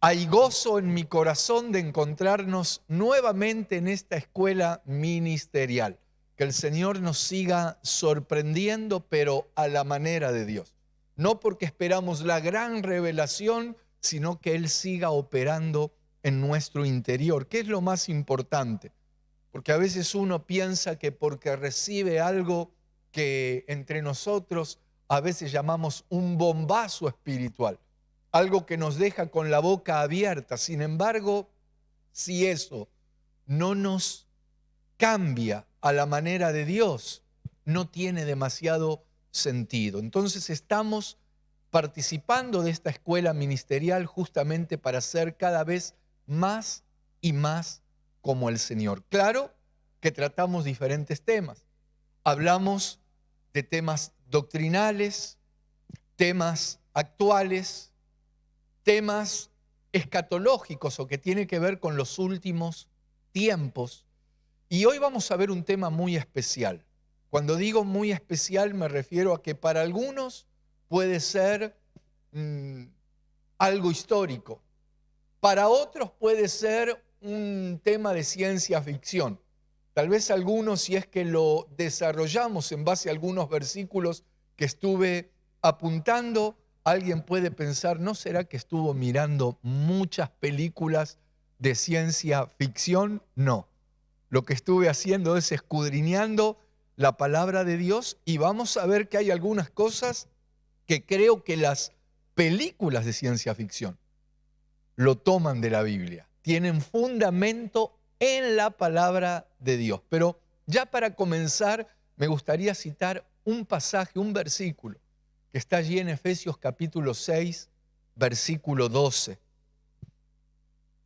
Hay gozo en mi corazón de encontrarnos nuevamente en esta escuela ministerial. Que el Señor nos siga sorprendiendo, pero a la manera de Dios. No porque esperamos la gran revelación, sino que Él siga operando en nuestro interior, que es lo más importante. Porque a veces uno piensa que porque recibe algo que entre nosotros a veces llamamos un bombazo espiritual, algo que nos deja con la boca abierta. Sin embargo, si eso no nos cambia a la manera de Dios, no tiene demasiado sentido. Entonces estamos participando de esta escuela ministerial justamente para ser cada vez más y más como el Señor. Claro que tratamos diferentes temas. Hablamos de temas doctrinales, temas actuales, temas escatológicos o que tienen que ver con los últimos tiempos. Y hoy vamos a ver un tema muy especial. Cuando digo muy especial me refiero a que para algunos puede ser algo histórico. Para otros puede ser un tema de ciencia ficción. Tal vez algunos, si es que lo desarrollamos en base a algunos versículos que estuve apuntando, alguien puede pensar, ¿no será que estuvo mirando muchas películas de ciencia ficción? No. Lo que estuve haciendo es escudriñando la palabra de Dios y vamos a ver que hay algunas cosas que creo que las películas de ciencia ficción lo toman de la Biblia. Tienen fundamento en la palabra de Dios. Pero ya para comenzar me gustaría citar un pasaje, un versículo que está allí en Efesios capítulo 6, versículo 12.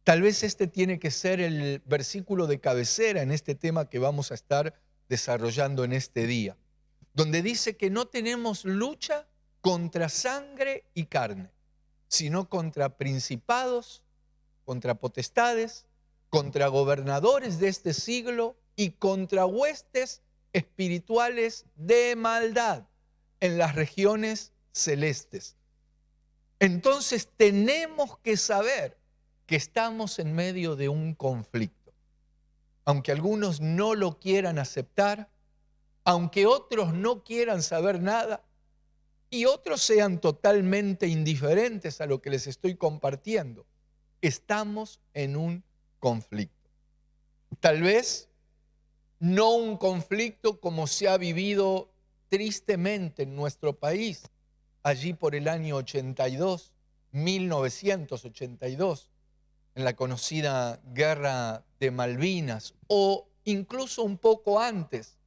Tal vez este tiene que ser el versículo de cabecera en este tema que vamos a estar desarrollando en este día, donde dice que no tenemos lucha contra sangre y carne, sino contra principados, contra potestades, contra gobernadores de este siglo y contra huestes espirituales de maldad en las regiones celestes. Entonces tenemos que saber que estamos en medio de un conflicto. Aunque algunos no lo quieran aceptar, aunque otros no quieran saber nada y otros sean totalmente indiferentes a lo que les estoy compartiendo, estamos en un conflicto. Tal vez no un conflicto como se ha vivido tristemente en nuestro país, allí por el año 82, 1982, en la conocida Guerra de Malvinas, o incluso un poco antes,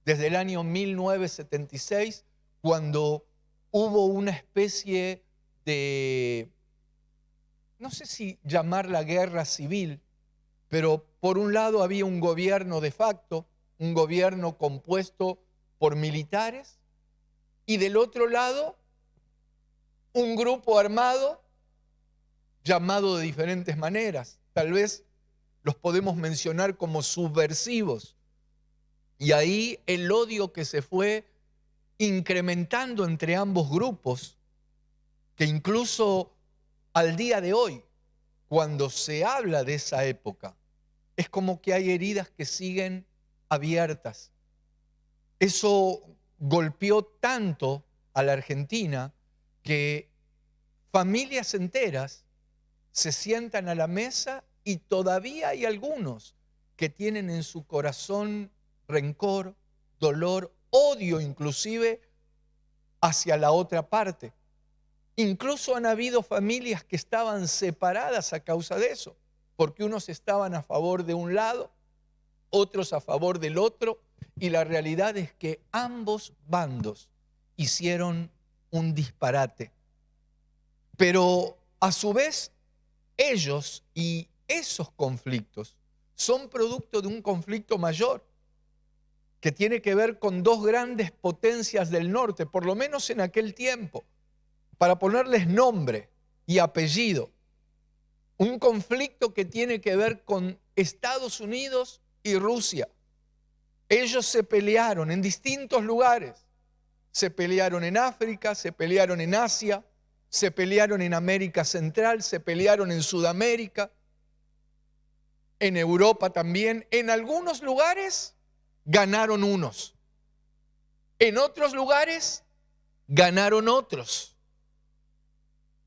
desde el año 1976, cuando hubo una especie de, no sé si llamarla guerra civil, pero por un lado había un gobierno de facto, un gobierno compuesto por militares, y del otro lado un grupo armado llamado de diferentes maneras. Tal vez los podemos mencionar como subversivos. Y ahí el odio que se fue incrementando entre ambos grupos, que incluso al día de hoy, cuando se habla de esa época, es como que hay heridas que siguen abiertas. Eso golpeó tanto a la Argentina que familias enteras se sientan a la mesa y todavía hay algunos que tienen en su corazón rencor, dolor, odio inclusive hacia la otra parte. Incluso han habido familias que estaban separadas a causa de eso, porque unos estaban a favor de un lado, otros a favor del otro, y la realidad es que ambos bandos hicieron un disparate. Pero a su vez, ellos y esos conflictos son producto de un conflicto mayor que tiene que ver con dos grandes potencias del norte, por lo menos en aquel tiempo, para ponerles nombre y apellido. Un conflicto que tiene que ver con Estados Unidos y Rusia. Ellos se pelearon en distintos lugares. Se pelearon en África, se pelearon en Asia, se pelearon en América Central, se pelearon en Sudamérica, en Europa también. En algunos lugares ganaron unos, en otros lugares ganaron otros.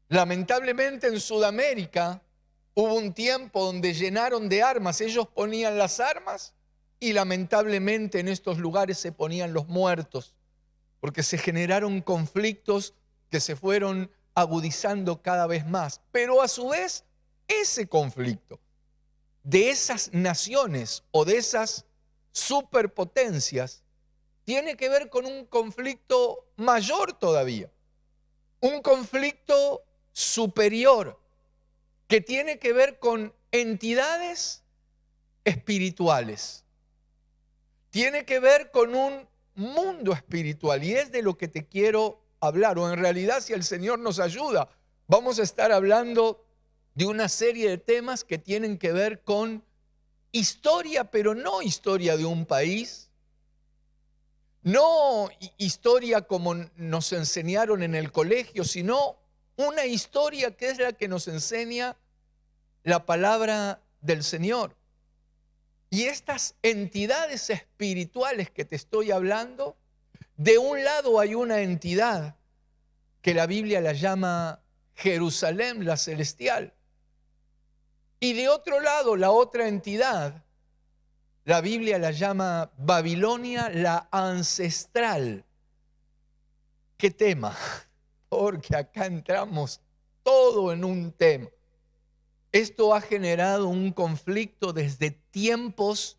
Lamentablemente en Sudamérica hubo un tiempo donde llenaron de armas, ellos ponían las armas y lamentablemente en estos lugares se ponían los muertos, porque se generaron conflictos que se fueron agudizando cada vez más. Pero a su vez, ese conflicto de esas naciones o de esas superpotencias tiene que ver con un conflicto mayor todavía, un conflicto superior que tiene que ver con entidades espirituales, tiene que ver con un mundo espiritual, y es de lo que te quiero hablar. O en realidad, si el Señor nos ayuda, vamos a estar hablando de una serie de temas que tienen que ver con historia, pero no historia de un país, no historia como nos enseñaron en el colegio, sino una historia que es la que nos enseña la palabra del Señor. Y estas entidades espirituales que te estoy hablando, de un lado hay una entidad que la Biblia la llama Jerusalén, la celestial. Y de otro lado, la otra entidad, la Biblia la llama Babilonia, la ancestral. ¿Qué tema? Porque acá entramos todo en un tema. Esto ha generado un conflicto desde tiempos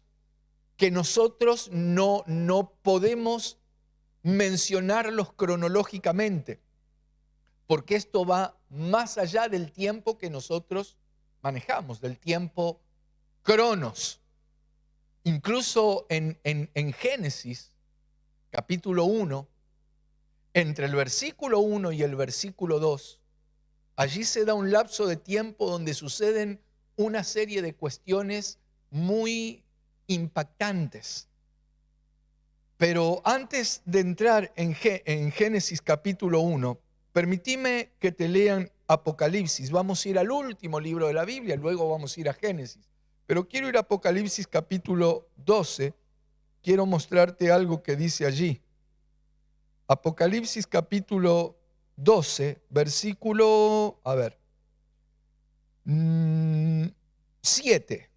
que nosotros no podemos mencionarlos cronológicamente, porque esto va más allá del tiempo que nosotros manejamos, del tiempo cronos. Incluso en Génesis, capítulo 1, entre el versículo 1 y el versículo 2, allí se da un lapso de tiempo donde suceden una serie de cuestiones muy impactantes. Pero antes de entrar en Génesis capítulo 1, permitime que te lean Apocalipsis. Vamos a ir al último libro de la Biblia, luego vamos a ir a Génesis. Pero quiero ir a Apocalipsis capítulo 12, quiero mostrarte algo que dice allí. Apocalipsis capítulo 12, versículo, 7.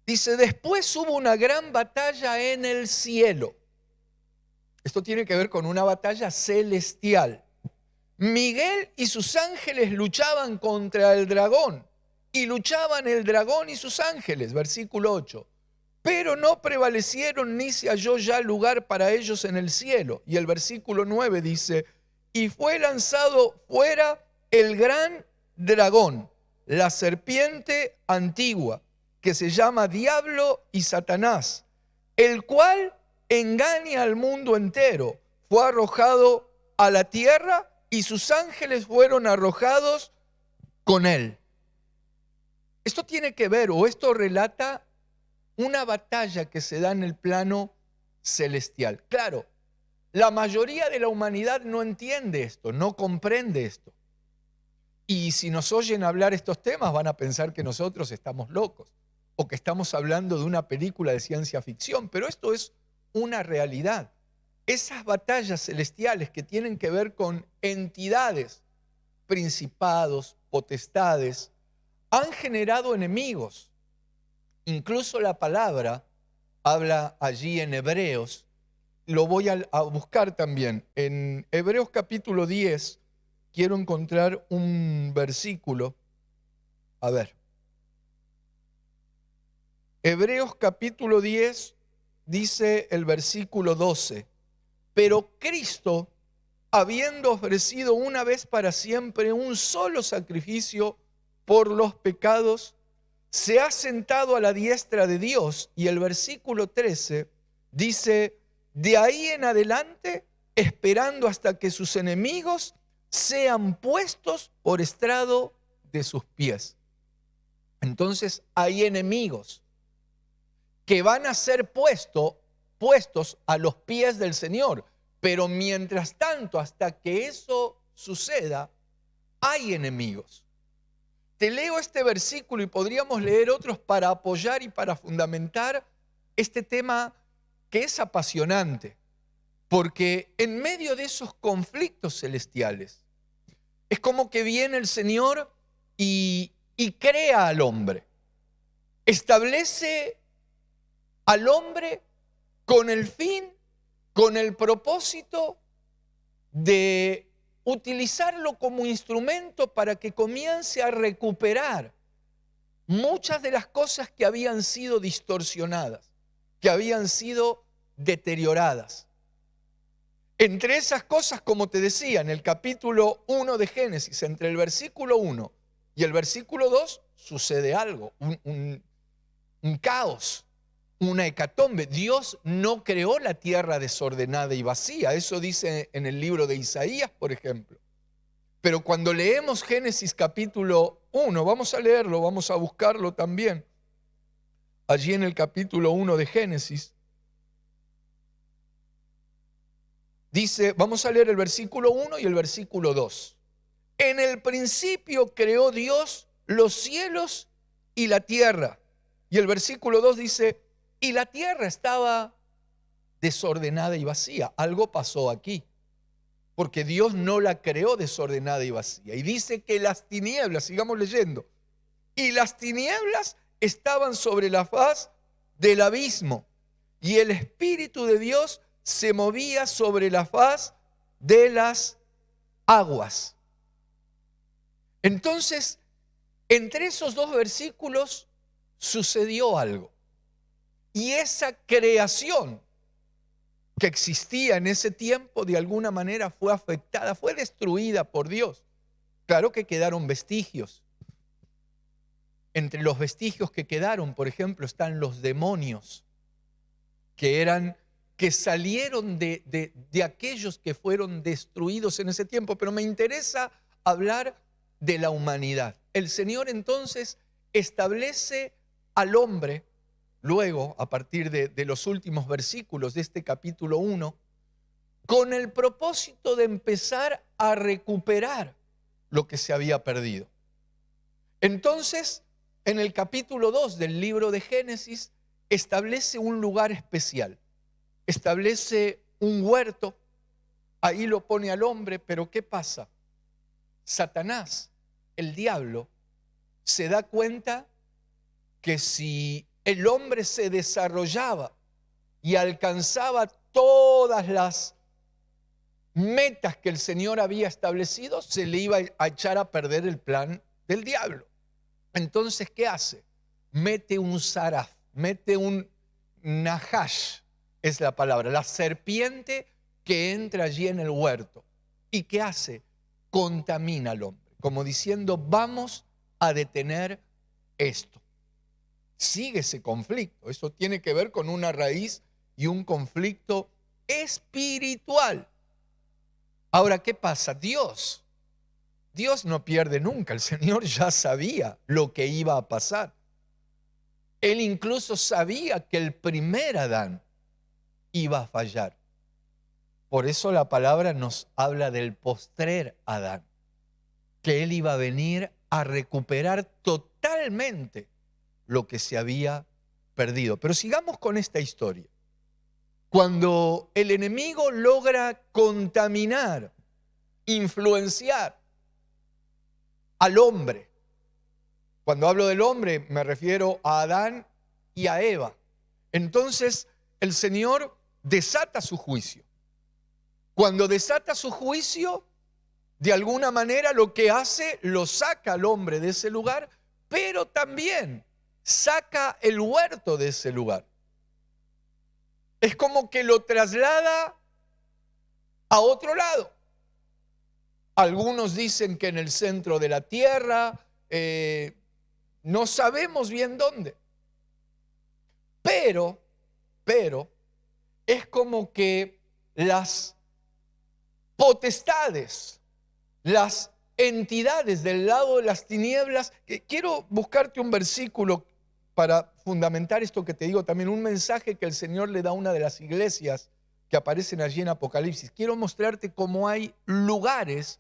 Dice, después hubo una gran batalla en el cielo. Esto tiene que ver con una batalla celestial. Miguel y sus ángeles luchaban contra el dragón, y luchaban el dragón y sus ángeles, versículo 8. Pero no prevalecieron ni se halló ya lugar para ellos en el cielo. Y el versículo 9 dice, y fue lanzado fuera el gran dragón, la serpiente antigua, que se llama Diablo y Satanás, el cual engaña al mundo entero. Fue arrojado a la tierra y sus ángeles fueron arrojados con él. Esto tiene que ver, o esto relata una batalla que se da en el plano celestial. Claro, la mayoría de la humanidad no entiende esto, no comprende esto. Y si nos oyen hablar estos temas van a pensar que nosotros estamos locos o que estamos hablando de una película de ciencia ficción, pero esto es una realidad. Esas batallas celestiales que tienen que ver con entidades, principados, potestades, han generado enemigos. Incluso la palabra habla allí en Hebreos, lo voy a buscar también. En Hebreos capítulo 10 quiero encontrar un versículo. Hebreos capítulo 10 dice el versículo 12, pero Cristo, habiendo ofrecido una vez para siempre un solo sacrificio por los pecados, se ha sentado a la diestra de Dios. Y el versículo 13 dice, de ahí en adelante, esperando hasta que sus enemigos sean puestos por estrado de sus pies. Entonces hay enemigos que van a ser puestos a los pies del Señor. Pero mientras tanto, hasta que eso suceda, hay enemigos. Te leo este versículo y podríamos leer otros para apoyar y para fundamentar este tema que es apasionante, porque en medio de esos conflictos celestiales es como que viene el Señor y crea al hombre, establece al hombre con el fin, con el propósito de utilizarlo como instrumento para que comience a recuperar muchas de las cosas que habían sido distorsionadas, que habían sido deterioradas. Entre esas cosas, como te decía, en el capítulo 1 de Génesis, entre el versículo 1 y el versículo 2, sucede algo, un caos, una hecatombe. Dios no creó la tierra desordenada y vacía. Eso dice en el libro de Isaías, por ejemplo. Pero cuando leemos Génesis capítulo 1, vamos a leerlo, vamos a buscarlo también. Allí en el capítulo 1 de Génesis, dice, vamos a leer el versículo 1 y el versículo 2. En el principio creó Dios los cielos y la tierra. Y el versículo 2 dice, y la tierra estaba desordenada y vacía. Algo pasó aquí, porque Dios no la creó desordenada y vacía. Y dice que las tinieblas, sigamos leyendo, y las tinieblas estaban sobre la faz del abismo, y el Espíritu de Dios se movía sobre la faz de las aguas. Entonces, entre esos dos versículos sucedió algo. Y esa creación que existía en ese tiempo de alguna manera fue afectada, fue destruida por Dios. Claro que quedaron vestigios. Entre los vestigios que quedaron, por ejemplo, están los demonios, que salieron de aquellos que fueron destruidos en ese tiempo. Pero me interesa hablar de la humanidad. El Señor entonces establece al hombre, luego, a partir de los últimos versículos de este capítulo 1, con el propósito de empezar a recuperar lo que se había perdido. Entonces, en el capítulo 2 del libro de Génesis, establece un lugar especial, establece un huerto, ahí lo pone al hombre, pero ¿qué pasa? Satanás, el diablo, se da cuenta que si el hombre se desarrollaba y alcanzaba todas las metas que el Señor había establecido, se le iba a echar a perder el plan del diablo. Entonces, ¿qué hace? Mete un saraf, mete un nahash, es la palabra, la serpiente que entra allí en el huerto. ¿Y qué hace? Contamina al hombre, como diciendo, vamos a detener esto. Sigue ese conflicto. Eso tiene que ver con una raíz y un conflicto espiritual. Ahora, ¿qué pasa? Dios no pierde nunca. El Señor ya sabía lo que iba a pasar. Él incluso sabía que el primer Adán iba a fallar. Por eso la palabra nos habla del postrer Adán, que él iba a venir a recuperar totalmente lo que se había perdido. Pero sigamos con esta historia. Cuando el enemigo logra contaminar, influenciar al hombre, cuando hablo del hombre me refiero a Adán y a Eva, entonces el Señor desata su juicio. Cuando desata su juicio, de alguna manera lo que hace, lo saca al hombre de ese lugar, pero también saca el huerto de ese lugar. Es como que lo traslada a otro lado. Algunos dicen que en el centro de la tierra, no sabemos bien dónde. Pero, es como que las potestades, las entidades del lado de las tinieblas, quiero buscarte un versículo para fundamentar esto que te digo, también un mensaje que el Señor le da a una de las iglesias que aparecen allí en Apocalipsis. Quiero mostrarte cómo hay lugares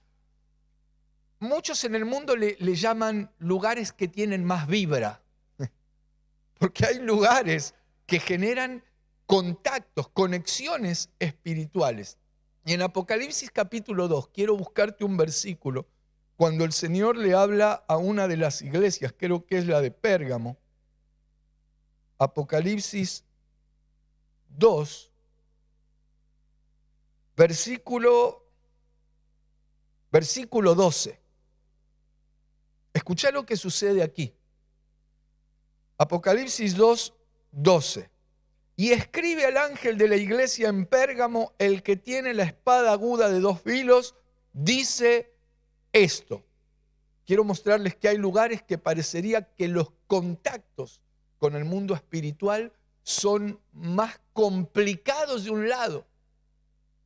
muchos en el mundo le llaman lugares que tienen más vibra, porque hay lugares que generan contactos, conexiones espirituales. Y en Apocalipsis capítulo 2, quiero buscarte un versículo, cuando el Señor le habla a una de las iglesias, creo que es la de Pérgamo. Apocalipsis 2, versículo 12. Escuchá lo que sucede aquí. Apocalipsis 2, 12. Y escribe al ángel de la iglesia en Pérgamo, el que tiene la espada aguda de 2 filos, dice esto. Quiero mostrarles que hay lugares que parecería que los contactos con el mundo espiritual son más complicados de un lado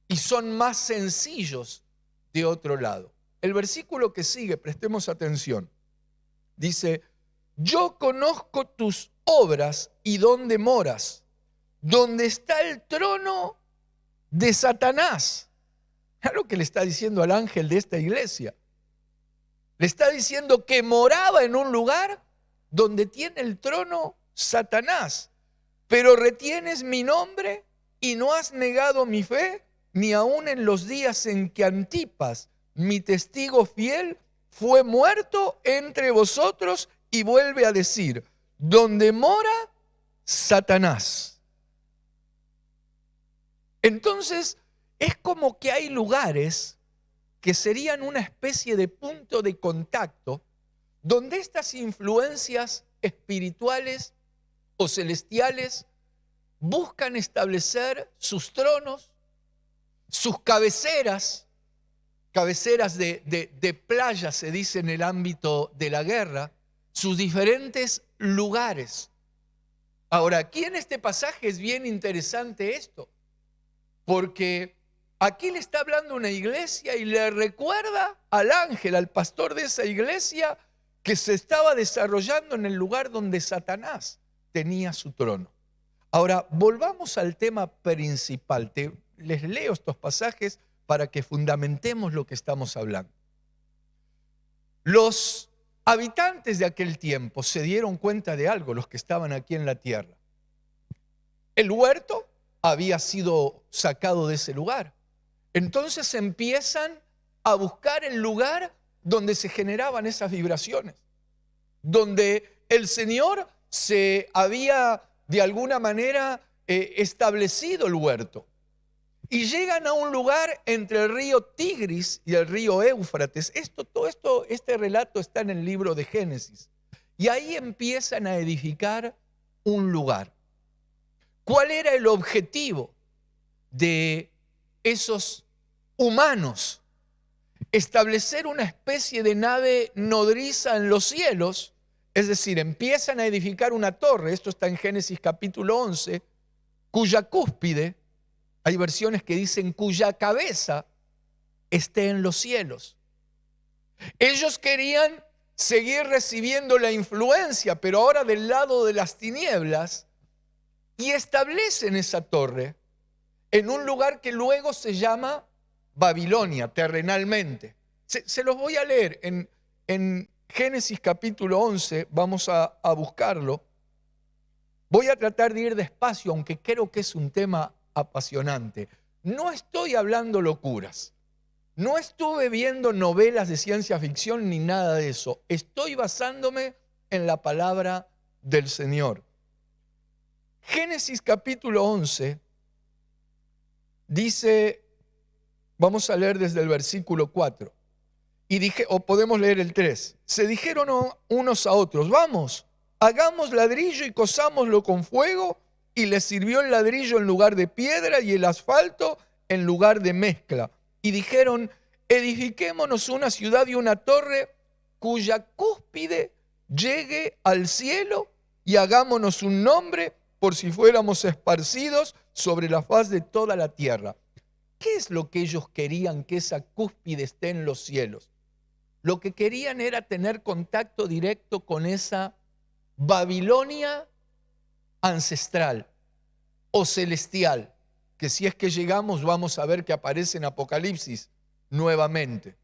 y son más sencillos de otro lado. El versículo que sigue, prestemos atención, dice: yo conozco tus obras y dónde moras, donde está el trono de Satanás. Es lo que le está diciendo al ángel de esta iglesia. Le está diciendo que moraba en un lugar donde tiene el trono Satanás, pero retienes mi nombre y no has negado mi fe, ni aun en los días en que Antipas, mi testigo fiel, fue muerto entre vosotros. Y vuelve a decir: donde mora Satanás. Entonces, es como que hay lugares que serían una especie de punto de contacto donde estas influencias espirituales o celestiales buscan establecer sus tronos, sus cabeceras de playa, se dice en el ámbito de la guerra, sus diferentes lugares. Ahora, aquí en este pasaje es bien interesante esto, porque aquí le está hablando una iglesia y le recuerda al ángel, al pastor de esa iglesia, que se estaba desarrollando en el lugar donde Satanás tenía su trono. Ahora, volvamos al tema principal. Les leo estos pasajes para que fundamentemos lo que estamos hablando. Los habitantes de aquel tiempo se dieron cuenta de algo, los que estaban aquí en la tierra. El huerto había sido sacado de ese lugar. Entonces empiezan a buscar el lugar donde se generaban esas vibraciones, donde el Señor se había de alguna manera establecido el huerto. Y llegan a un lugar entre el río Tigris y el río Éufrates. Este relato está en el libro de Génesis. Y ahí empiezan a edificar un lugar. ¿Cuál era el objetivo de esos humanos? Establecer una especie de nave nodriza en los cielos. Es decir, empiezan a edificar una torre, esto está en Génesis capítulo 11, cuya cúspide, hay versiones que dicen cuya cabeza esté en los cielos. Ellos querían seguir recibiendo la influencia, pero ahora del lado de las tinieblas, y establecen esa torre en un lugar que luego se llama Babilonia, terrenalmente. Se los voy a leer en Génesis capítulo 11, vamos a buscarlo. Voy a tratar de ir despacio, aunque creo que es un tema apasionante. No estoy hablando locuras. No estuve viendo novelas de ciencia ficción ni nada de eso. Estoy basándome en la palabra del Señor. Génesis capítulo 11 dice, vamos a leer desde el versículo 4. O podemos leer el 3. Se dijeron unos a otros: vamos, hagamos ladrillo y cozámoslo con fuego. Y les sirvió el ladrillo en lugar de piedra y el asfalto en lugar de mezcla. Y dijeron: edifiquémonos una ciudad y una torre cuya cúspide llegue al cielo, y hagámonos un nombre por si fuéramos esparcidos sobre la faz de toda la tierra. ¿Qué es lo que ellos querían que esa cúspide esté en los cielos? Lo que querían era tener contacto directo con esa Babilonia ancestral o celestial, que si es que llegamos vamos a ver que aparece en Apocalipsis nuevamente.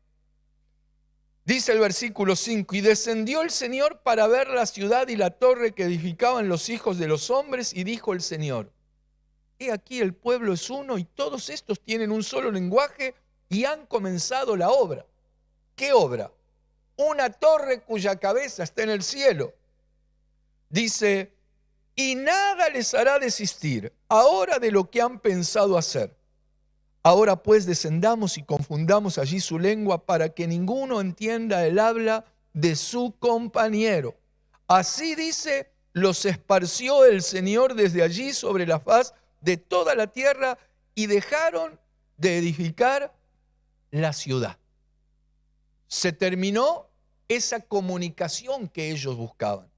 Dice el versículo 5, y descendió el Señor para ver la ciudad y la torre que edificaban los hijos de los hombres, y dijo el Señor, he aquí el pueblo es uno y todos estos tienen un solo lenguaje y han comenzado la obra. ¿Qué obra? Una torre cuya cabeza está en el cielo. Dice, y nada les hará desistir ahora de lo que han pensado hacer. Ahora pues descendamos y confundamos allí su lengua para que ninguno entienda el habla de su compañero. Así dice, los esparció el Señor desde allí sobre la faz de toda la tierra y dejaron de edificar la ciudad. Se terminó esa comunicación que ellos buscaban.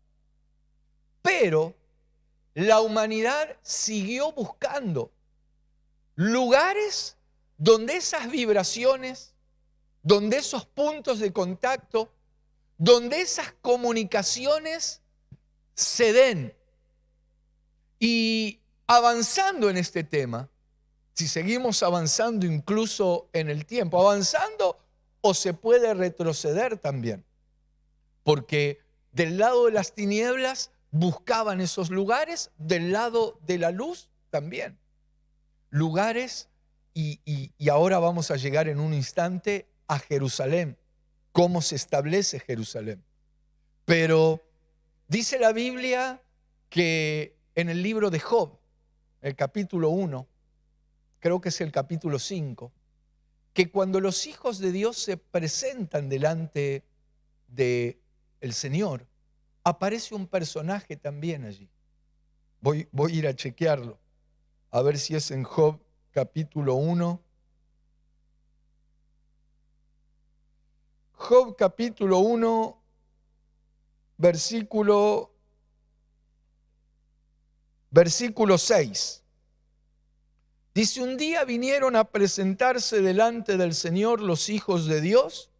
Pero la humanidad siguió buscando lugares donde esas vibraciones, donde esos puntos de contacto, donde esas comunicaciones se den. Y avanzando en este tema, si seguimos avanzando incluso en el tiempo, avanzando o se puede retroceder también, porque del lado de las tinieblas buscaban esos lugares, del lado de la luz también. Lugares, y ahora vamos a llegar en un instante a Jerusalén, cómo se establece Jerusalén. Pero dice la Biblia que en el libro de Job, el capítulo 1, creo que es el capítulo 5, que cuando los hijos de Dios se presentan delante del Señor, aparece un personaje también allí. Voy a ir a chequearlo, a ver si es en Job capítulo 1. Job capítulo 1, versículo 6. Dice, un día vinieron a presentarse delante del Señor los hijos de Dios,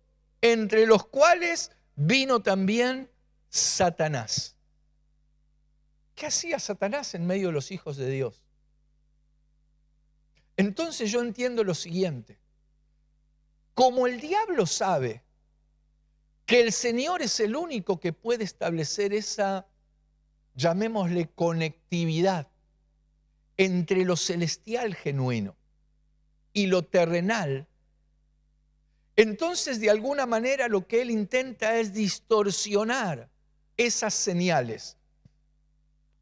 entre los cuales vino también Satanás. ¿Qué hacía Satanás en medio de los hijos de Dios? Entonces yo entiendo lo siguiente. Como el diablo sabe que el Señor es el único que puede establecer esa, llamémosle, conectividad entre lo celestial genuino y lo terrenal, entonces de alguna manera lo que él intenta es distorsionar esas señales.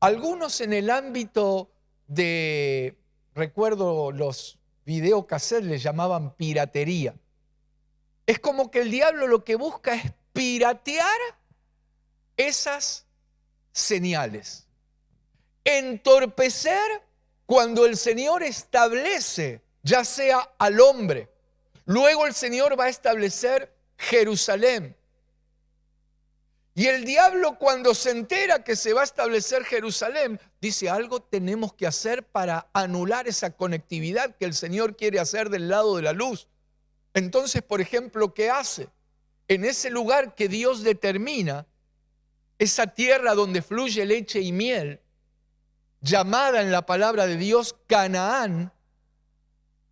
Algunos en el ámbito de, recuerdo los videocassettes les llamaban piratería. Es como que el diablo lo que busca es piratear esas señales, entorpecer cuando el Señor establece, ya sea al hombre, luego el Señor va a establecer Jerusalén. Y el diablo, cuando se entera que se va a establecer Jerusalén, dice, algo tenemos que hacer para anular esa conectividad que el Señor quiere hacer del lado de la luz. Entonces, por ejemplo, ¿qué hace? En ese lugar que Dios determina, esa tierra donde fluye leche y miel, llamada en la palabra de Dios Canaán,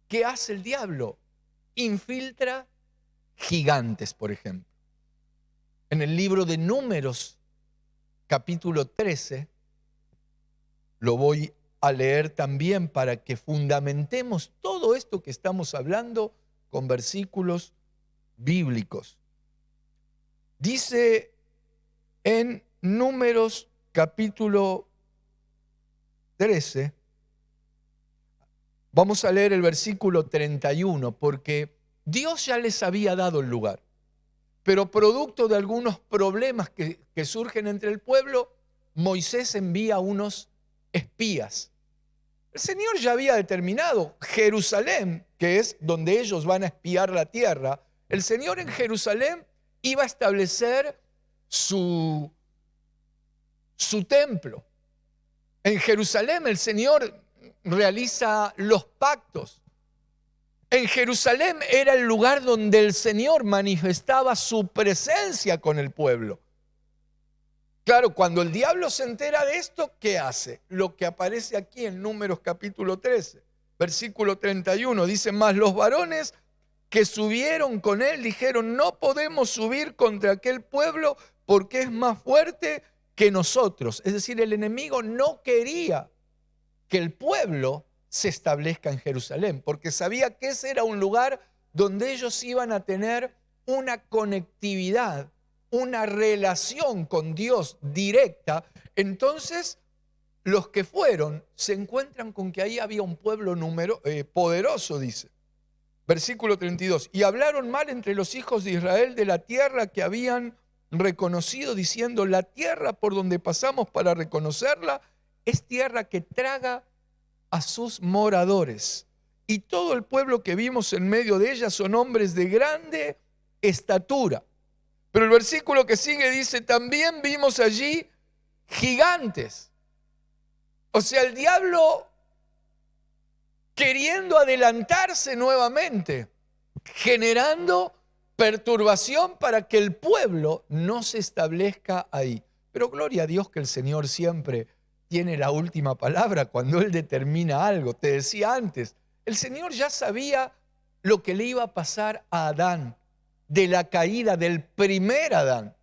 ¿qué hace el diablo? Infiltra gigantes, por ejemplo. En el libro de Números, capítulo 13, lo voy a leer también para que fundamentemos todo esto que estamos hablando con versículos bíblicos. Dice en Números, capítulo 13, vamos a leer el versículo 31, porque Dios ya les había dado el lugar. Pero producto de algunos problemas que surgen entre el pueblo, Moisés envía unos espías. El Señor ya había determinado Jerusalén, que es donde ellos van a espiar la tierra. El Señor en Jerusalén iba a establecer su templo. En Jerusalén el Señor realiza los pactos. En Jerusalén era el lugar donde el Señor manifestaba su presencia con el pueblo. Claro, cuando el diablo se entera de esto, ¿qué hace? Lo que aparece aquí en Números capítulo 13, versículo 31, dice, mas los varones que subieron con él dijeron: no podemos subir contra aquel pueblo porque es más fuerte que nosotros. Es decir, el enemigo no quería que el pueblo se establezca en Jerusalén, porque sabía que ese era un lugar donde ellos iban a tener una conectividad, una relación con Dios directa. Entonces, los que fueron se encuentran con que ahí había un pueblo poderoso, dice. Versículo 32. Y hablaron mal entre los hijos de Israel de la tierra que habían reconocido, diciendo: la tierra por donde pasamos para reconocerla es tierra que traga a sus moradores. Y todo el pueblo que vimos en medio de ella son hombres de grande estatura. Pero el versículo que sigue dice: también vimos allí gigantes. O sea, el diablo queriendo adelantarse nuevamente, generando perturbación para que el pueblo no se establezca ahí. Pero gloria a Dios que el Señor siempre tiene la última palabra cuando Él determina algo. Te decía antes, el Señor ya sabía lo que le iba a pasar a Adán, de la caída del primer Adán.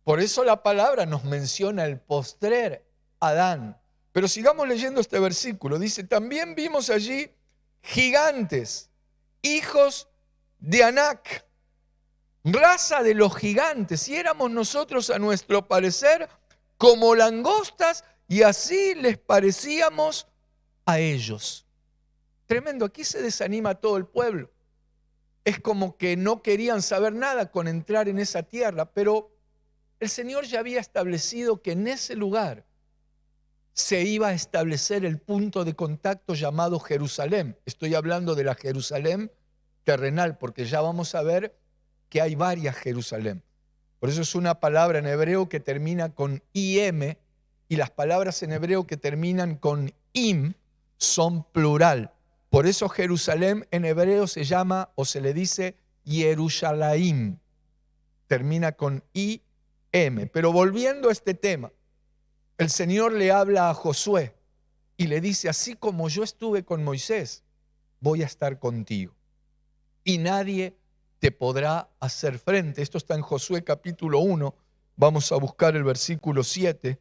Por eso la palabra nos menciona el postrer Adán. Pero sigamos leyendo este versículo. Dice: también vimos allí gigantes, hijos de Anac, raza de los gigantes, y éramos nosotros a nuestro parecer como langostas, y así les parecíamos a ellos. Tremendo, aquí se desanima todo el pueblo. Es como que no querían saber nada con entrar en esa tierra, pero el Señor ya había establecido que en ese lugar se iba a establecer el punto de contacto llamado Jerusalén. Estoy hablando de la Jerusalén terrenal, porque ya vamos a ver que hay varias Jerusalén. Por eso es una palabra en hebreo que termina con im, y las palabras en hebreo que terminan con im son plural. Por eso Jerusalén en hebreo se llama o se le dice Yerushalayim. Termina con im. Pero volviendo a este tema, el Señor le habla a Josué y le dice: así como yo estuve con Moisés, voy a estar contigo. Y nadie te podrá hacer frente. Esto está en Josué capítulo 1. Vamos a buscar el versículo 7.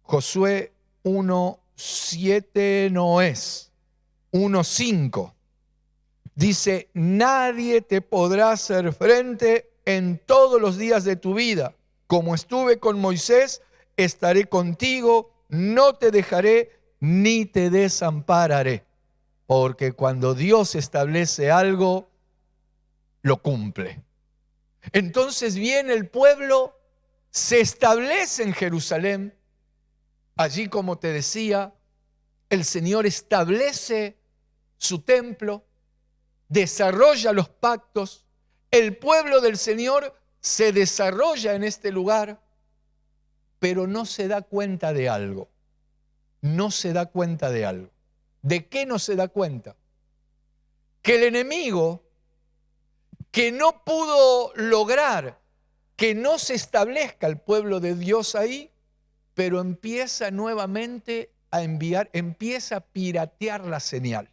Josué 1:7 no es. 1:5. Dice: nadie te podrá hacer frente en todos los días de tu vida. Como estuve con Moisés, estaré contigo, no te dejaré ni te desampararé. Porque cuando Dios establece algo, lo cumple. Entonces viene el pueblo, se establece en Jerusalén. Allí, como te decía, el Señor establece su templo, desarrolla los pactos. El pueblo del Señor se desarrolla en este lugar, pero no se da cuenta de algo. No se da cuenta de algo. ¿De qué no se da cuenta? Que el enemigo, que no pudo lograr que no se establezca el pueblo de Dios ahí, pero empieza nuevamente a enviar, empieza a piratear la señal.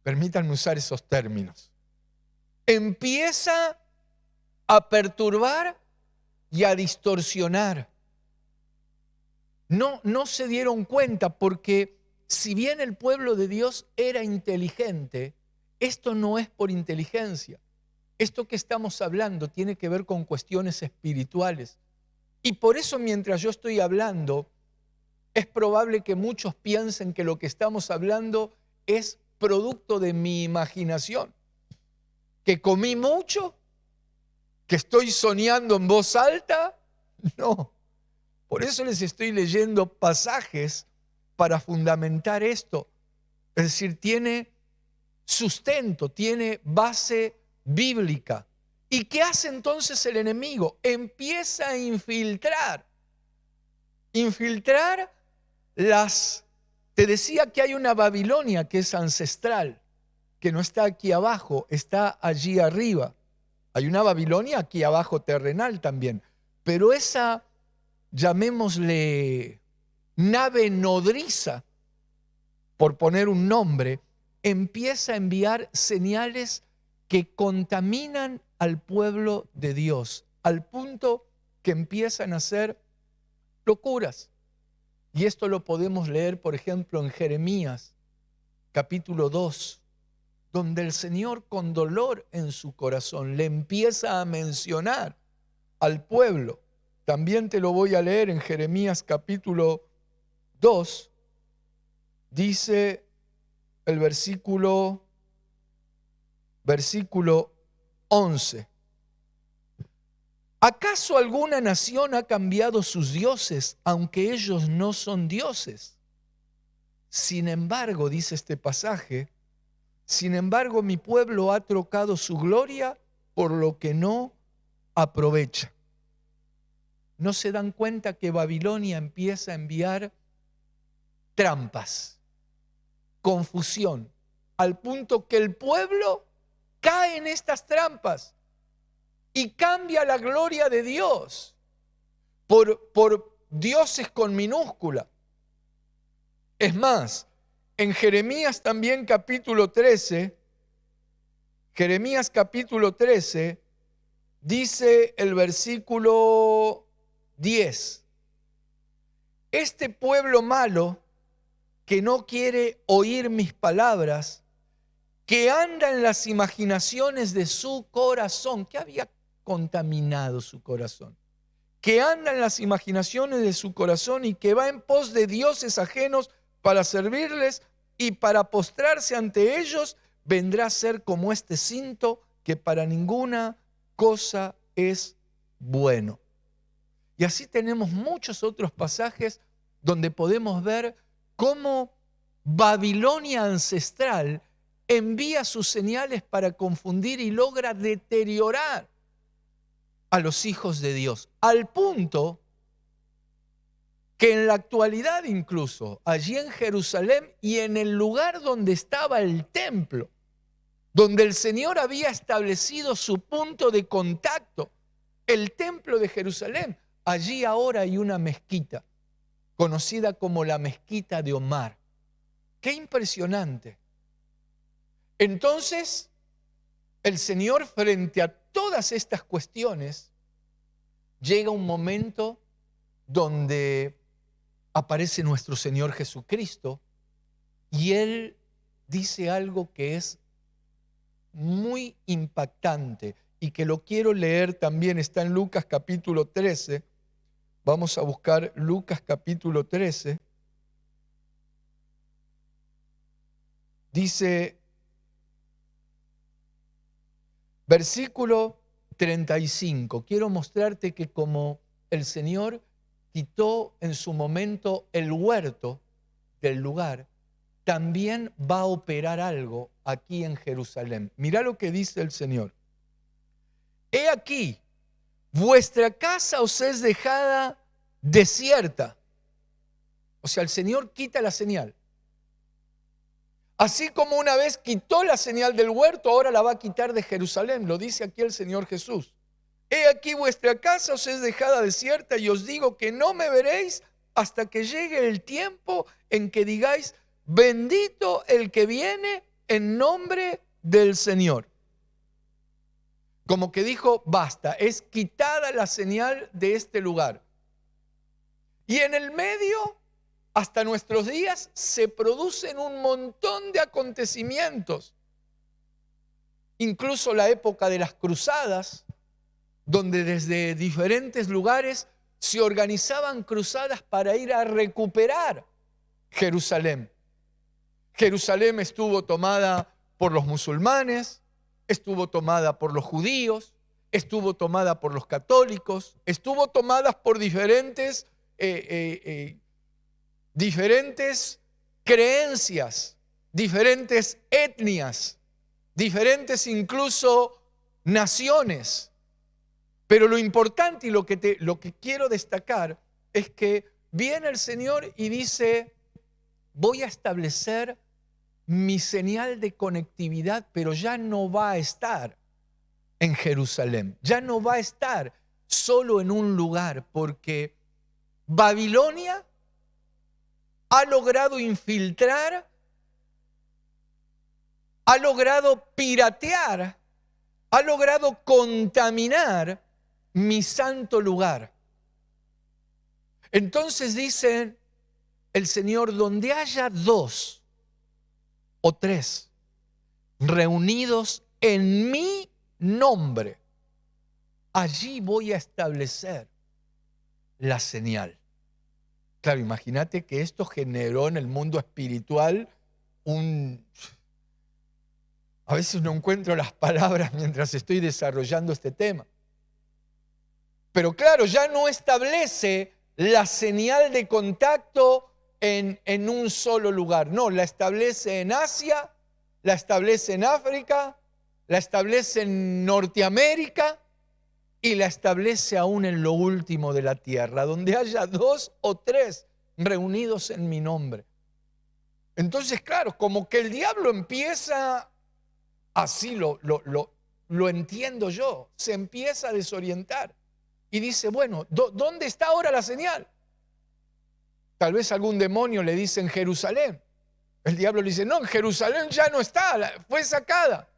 Permítanme usar esos términos. Empieza a perturbar y a distorsionar. No se dieron cuenta, porque si bien el pueblo de Dios era inteligente, esto no es por inteligencia. Esto que estamos hablando tiene que ver con cuestiones espirituales. Y por eso, mientras yo estoy hablando, es probable que muchos piensen que lo que estamos hablando es producto de mi imaginación. ¿Que comí mucho? ¿Que estoy soñando en voz alta? No. Por eso les estoy leyendo pasajes para fundamentar esto. Es decir, tiene sustento, tiene base bíblica. ¿Y qué hace entonces el enemigo? Empieza a infiltrar las... Te decía que hay una Babilonia que es ancestral, que no está aquí abajo, está allí arriba. Hay una Babilonia aquí abajo terrenal también, pero esa, llamémosle nave nodriza, por poner un nombre, empieza a enviar señales que contaminan al pueblo de Dios, al punto que empiezan a hacer locuras. Y esto lo podemos leer, por ejemplo, en Jeremías, capítulo 2, donde el Señor, con dolor en su corazón, le empieza a mencionar al pueblo. También te lo voy a leer en Jeremías capítulo 2, dice el versículo 11. ¿Acaso alguna nación ha cambiado sus dioses, aunque ellos no son dioses? Sin embargo, dice este pasaje, sin embargo mi pueblo ha trocado su gloria por lo que no aprovecha. ¿No se dan cuenta que Babilonia empieza a enviar trampas, confusión, al punto que el pueblo cae en estas trampas y cambia la gloria de Dios por dioses con minúscula? Es más, en Jeremías también capítulo 13, Jeremías capítulo 13, dice el versículo 10, este pueblo malo que no quiere oír mis palabras, que anda en las imaginaciones de su corazón, que había contaminado su corazón, que anda en las imaginaciones de su corazón y que va en pos de dioses ajenos para servirles y para postrarse ante ellos, vendrá a ser como este cinto que para ninguna cosa es bueno. Y así tenemos muchos otros pasajes donde podemos ver cómo Babilonia ancestral envía sus señales para confundir y logra deteriorar a los hijos de Dios, al punto que en la actualidad incluso, allí en Jerusalén y en el lugar donde estaba el templo, donde el Señor había establecido su punto de contacto, el templo de Jerusalén, allí ahora hay una mezquita, conocida como la mezquita de Omar. ¡Qué impresionante! Entonces, el Señor, frente a todas estas cuestiones, llega un momento donde aparece nuestro Señor Jesucristo y Él dice algo que es muy impactante y que lo quiero leer también, está en Lucas capítulo 13. Vamos a buscar Lucas capítulo 13. Dice, versículo 35. Quiero mostrarte que como el Señor quitó en su momento el huerto del lugar, también va a operar algo aquí en Jerusalén. Mirá lo que dice el Señor. He aquí, vuestra casa os es dejada desierta. O sea, el Señor quita la señal. Así como una vez quitó la señal del huerto, ahora la va a quitar de Jerusalén. Lo dice aquí el Señor Jesús. He aquí vuestra casa os es dejada desierta y os digo que no me veréis hasta que llegue el tiempo en que digáis, bendito el que viene en nombre del Señor. Como que dijo, basta, es quitada la señal de este lugar. Y en el medio, hasta nuestros días, se producen un montón de acontecimientos. Incluso la época de las cruzadas, donde desde diferentes lugares se organizaban cruzadas para ir a recuperar Jerusalén. Jerusalén estuvo tomada por los musulmanes, estuvo tomada por los judíos, estuvo tomada por los católicos, estuvo tomada por diferentes creencias, diferentes etnias, diferentes incluso naciones. Pero lo importante y lo que quiero destacar es que viene el Señor y dice, voy a establecer mi señal de conectividad, pero ya no va a estar en Jerusalén, ya no va a estar solo en un lugar, porque Babilonia ha logrado infiltrar ha logrado piratear, ha logrado contaminar mi santo lugar. Entonces dice el Señor, donde haya 2 o 3 reunidos en mi nombre, allí voy a establecer la señal. Claro, imagínate que esto generó en el mundo espiritual a veces no encuentro las palabras mientras estoy desarrollando este tema. Pero claro, ya no establece la señal de contacto en un solo lugar. No, la establece en Asia, la establece en África, la establece en Norteamérica y la establece aún en lo último de la tierra, donde haya 2 o 3 reunidos en mi nombre. Entonces, claro, como que el diablo empieza, así lo entiendo yo, se empieza a desorientar. Y dice, bueno, ¿dónde está ahora la señal? Tal vez algún demonio le dice en Jerusalén. El diablo le dice, no, en Jerusalén ya no está, fue sacada.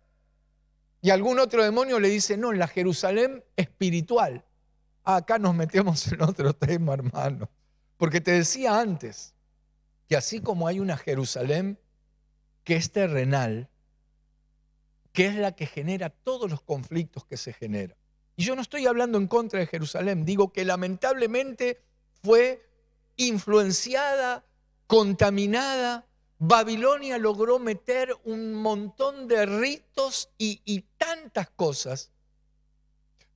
Y algún otro demonio le dice, no, en la Jerusalén espiritual. Acá nos metemos en otro tema, hermano. Porque te decía antes que así como hay una Jerusalén que es terrenal, que es la que genera todos los conflictos que se generan. Y yo no estoy hablando en contra de Jerusalén, digo que lamentablemente fue influenciada, contaminada. Babilonia logró meter un montón de ritos y tantas cosas.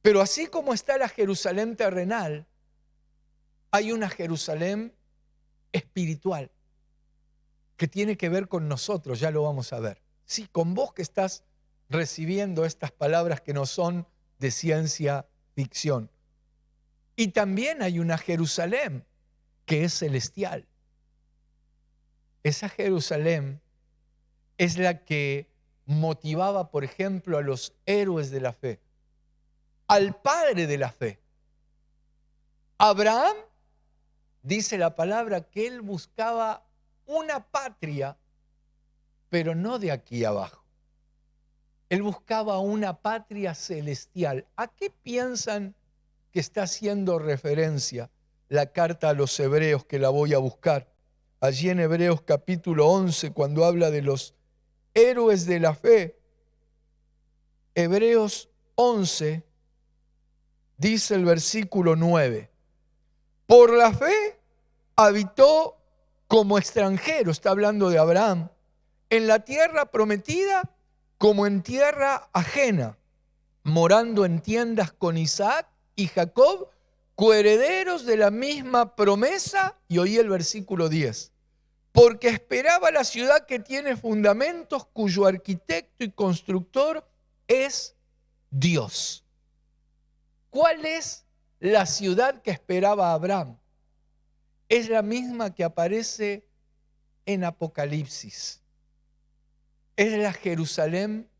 Pero así como está la Jerusalén terrenal, hay una Jerusalén espiritual que tiene que ver con nosotros, ya lo vamos a ver. Sí, con vos que estás recibiendo estas palabras que no son de ciencia ficción. Y también hay una Jerusalén que es celestial. Esa Jerusalén es la que motivaba, por ejemplo, a los héroes de la fe, al padre de la fe. Abraham, dice la palabra, que él buscaba una patria, pero no de aquí abajo. Él buscaba una patria celestial. ¿A qué piensan que está haciendo referencia la carta a los hebreos, que la voy a buscar? Allí en Hebreos capítulo 11, cuando habla de los héroes de la fe, Hebreos 11, dice el versículo 9, por la fe habitó como extranjero, está hablando de Abraham, en la tierra prometida como en tierra ajena, morando en tiendas con Isaac y Jacob, coherederos de la misma promesa. Y oí el versículo 10. Porque esperaba la ciudad que tiene fundamentos, cuyo arquitecto y constructor es Dios. ¿Cuál es la ciudad que esperaba Abraham? Es la misma que aparece en Apocalipsis. Es la Jerusalén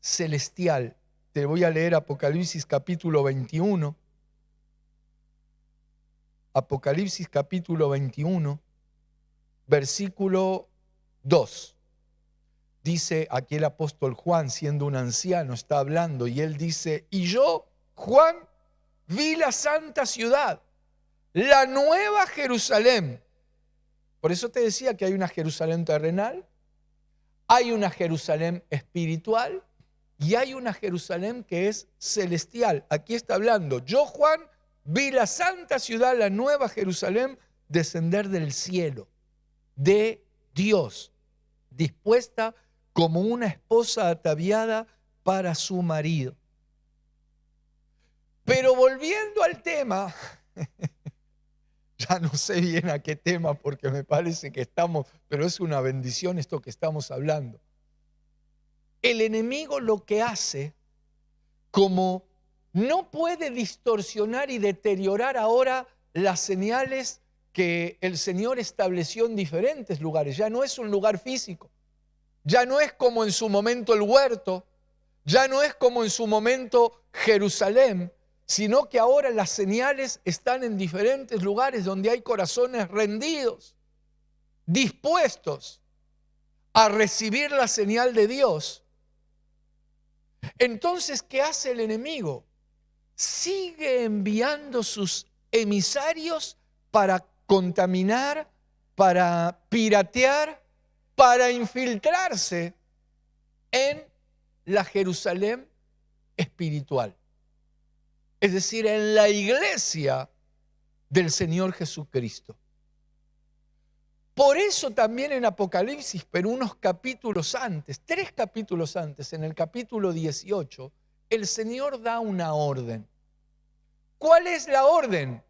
celestial. Te voy a leer Apocalipsis capítulo 21. Apocalipsis capítulo 21, versículo 2. Dice aquí el apóstol Juan, siendo un anciano, está hablando y él dice, y yo, Juan, vi la santa ciudad, la nueva Jerusalén. Por eso te decía que hay una Jerusalén terrenal, hay una Jerusalén espiritual y hay una Jerusalén que es celestial. Aquí está hablando, yo, Juan, vi la santa ciudad, la nueva Jerusalén, descender del cielo, de Dios, dispuesta como una esposa ataviada para su marido. Pero volviendo al tema, ya no sé bien a qué tema porque me parece que estamos, pero es una bendición esto que estamos hablando. El enemigo lo que hace, como no puede distorsionar y deteriorar ahora las señales que el Señor estableció en diferentes lugares. Ya no es un lugar físico, ya no es como en su momento el huerto, ya no es como en su momento Jerusalén, sino que ahora las señales están en diferentes lugares donde hay corazones rendidos, dispuestos a recibir la señal de Dios, entonces, ¿qué hace el enemigo? Sigue enviando sus emisarios para contaminar, para piratear, para infiltrarse en la Jerusalén espiritual. Es decir, en la iglesia del Señor Jesucristo. Por eso también en Apocalipsis, pero unos capítulos antes, 3 capítulos antes, en el capítulo 18, el Señor da una orden. ¿Cuál es la orden?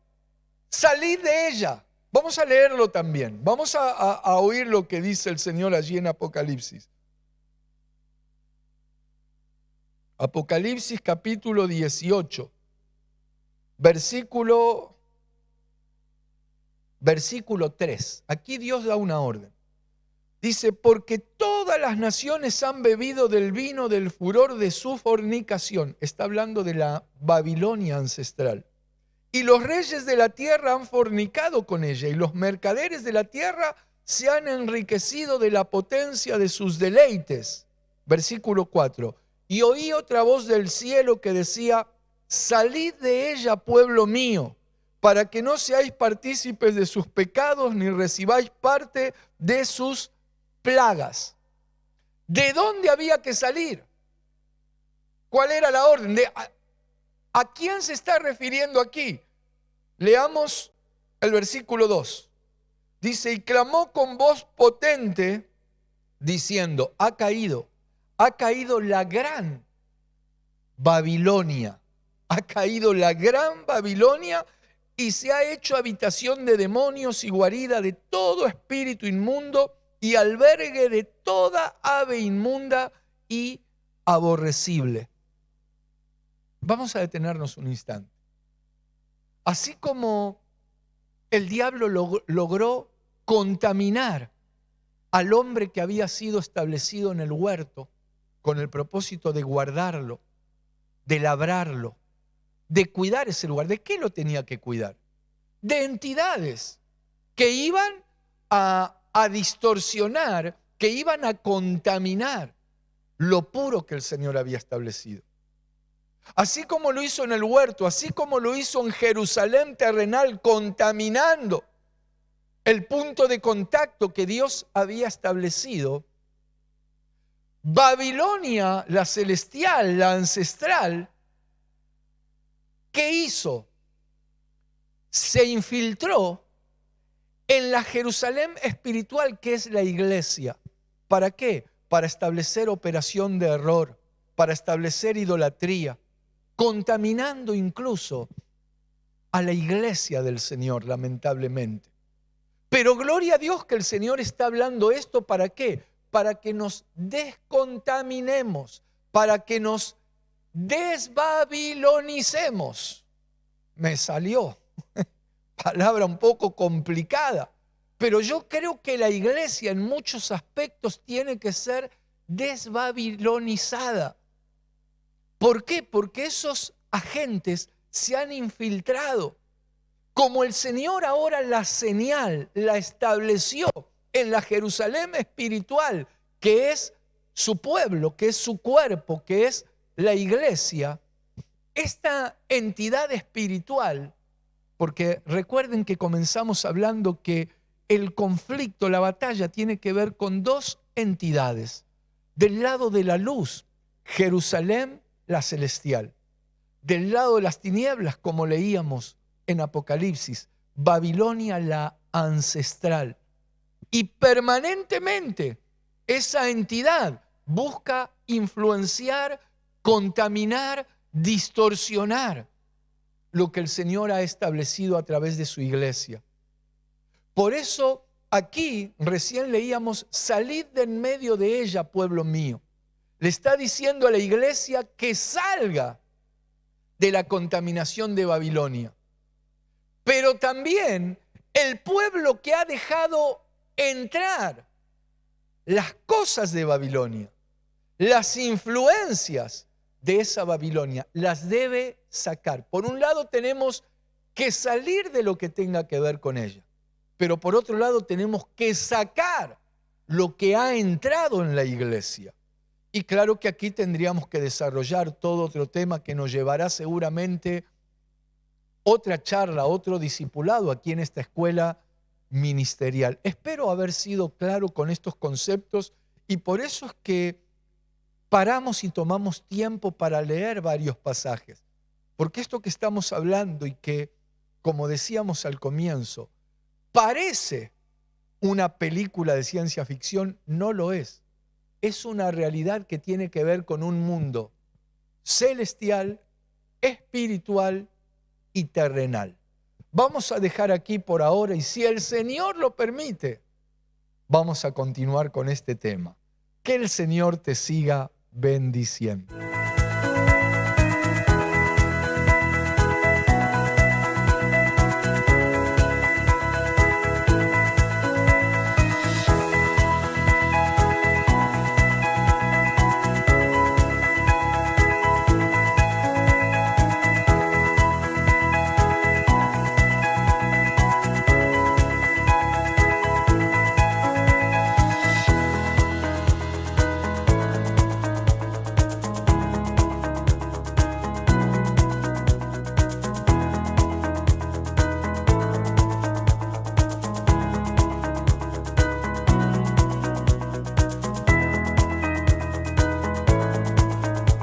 Salid de ella. Vamos a leerlo también. Vamos a oír lo que dice el Señor allí en Apocalipsis. Apocalipsis capítulo 18, versículo 3. Aquí Dios da una orden. Dice, porque todas las naciones han bebido del vino del furor de su fornicación. Está hablando de la Babilonia ancestral. Y los reyes de la tierra han fornicado con ella, y los mercaderes de la tierra se han enriquecido de la potencia de sus deleites. Versículo 4. Y oí otra voz del cielo que decía, salid de ella, pueblo mío, para que no seáis partícipes de sus pecados, ni recibáis parte de sus plagas. ¿De dónde había que salir? ¿Cuál era la orden? ¿A quién se está refiriendo aquí? Leamos el versículo 2. Dice, y clamó con voz potente, diciendo, ha caído la gran Babilonia. Ha caído la gran Babilonia y se ha hecho habitación de demonios y guarida de todo espíritu inmundo y albergue de toda ave inmunda y aborrecible. Vamos a detenernos un instante. Así como el diablo logró contaminar al hombre que había sido establecido en el huerto con el propósito de guardarlo, de labrarlo, de cuidar ese lugar. ¿De qué lo tenía que cuidar? De entidades que iban a distorsionar, que iban a contaminar lo puro que el Señor había establecido. Así como lo hizo en el huerto, así como lo hizo en Jerusalén terrenal, contaminando el punto de contacto que Dios había establecido, Babilonia, la celestial, la ancestral, ¿qué hizo? Se infiltró en la Jerusalén espiritual, que es la iglesia. ¿Para qué? Para establecer operación de error, para establecer idolatría, contaminando incluso a la iglesia del Señor, lamentablemente. Pero gloria a Dios que el Señor está hablando esto, ¿para qué? Para que nos descontaminemos, para que nos desbabilonicemos. Me salió, palabra un poco complicada, pero yo creo que la iglesia en muchos aspectos tiene que ser desbabilonizada. ¿Por qué? Porque esos agentes se han infiltrado. Como el Señor ahora la señal la estableció en la Jerusalén espiritual, que es su pueblo, que es su cuerpo, que es la iglesia, esta entidad espiritual, porque recuerden que comenzamos hablando que el conflicto, la batalla tiene que ver con dos entidades. Del lado de la luz, Jerusalén, la celestial. Del lado de las tinieblas, como leíamos en Apocalipsis, Babilonia, la ancestral. Y permanentemente esa entidad busca influenciar, contaminar, distorsionar lo que el Señor ha establecido a través de su iglesia. Por eso aquí recién leíamos, salid de en medio de ella, pueblo mío. Le está diciendo a la iglesia que salga de la contaminación de Babilonia. Pero también el pueblo que ha dejado entrar las cosas de Babilonia, las influencias de esa Babilonia, las debe sacar. Por un lado tenemos que salir de lo que tenga que ver con ella, pero por otro lado tenemos que sacar lo que ha entrado en la iglesia. Y claro que aquí tendríamos que desarrollar todo otro tema que nos llevará seguramente otra charla, otro discipulado aquí en esta escuela ministerial. Espero haber sido claro con estos conceptos y por eso es que paramos y tomamos tiempo para leer varios pasajes. Porque esto que estamos hablando y que, como decíamos al comienzo, parece una película de ciencia ficción, no lo es. Es una realidad que tiene que ver con un mundo celestial, espiritual y terrenal. Vamos a dejar aquí por ahora y si el Señor lo permite, vamos a continuar con este tema. Que el Señor te siga bendiciendo.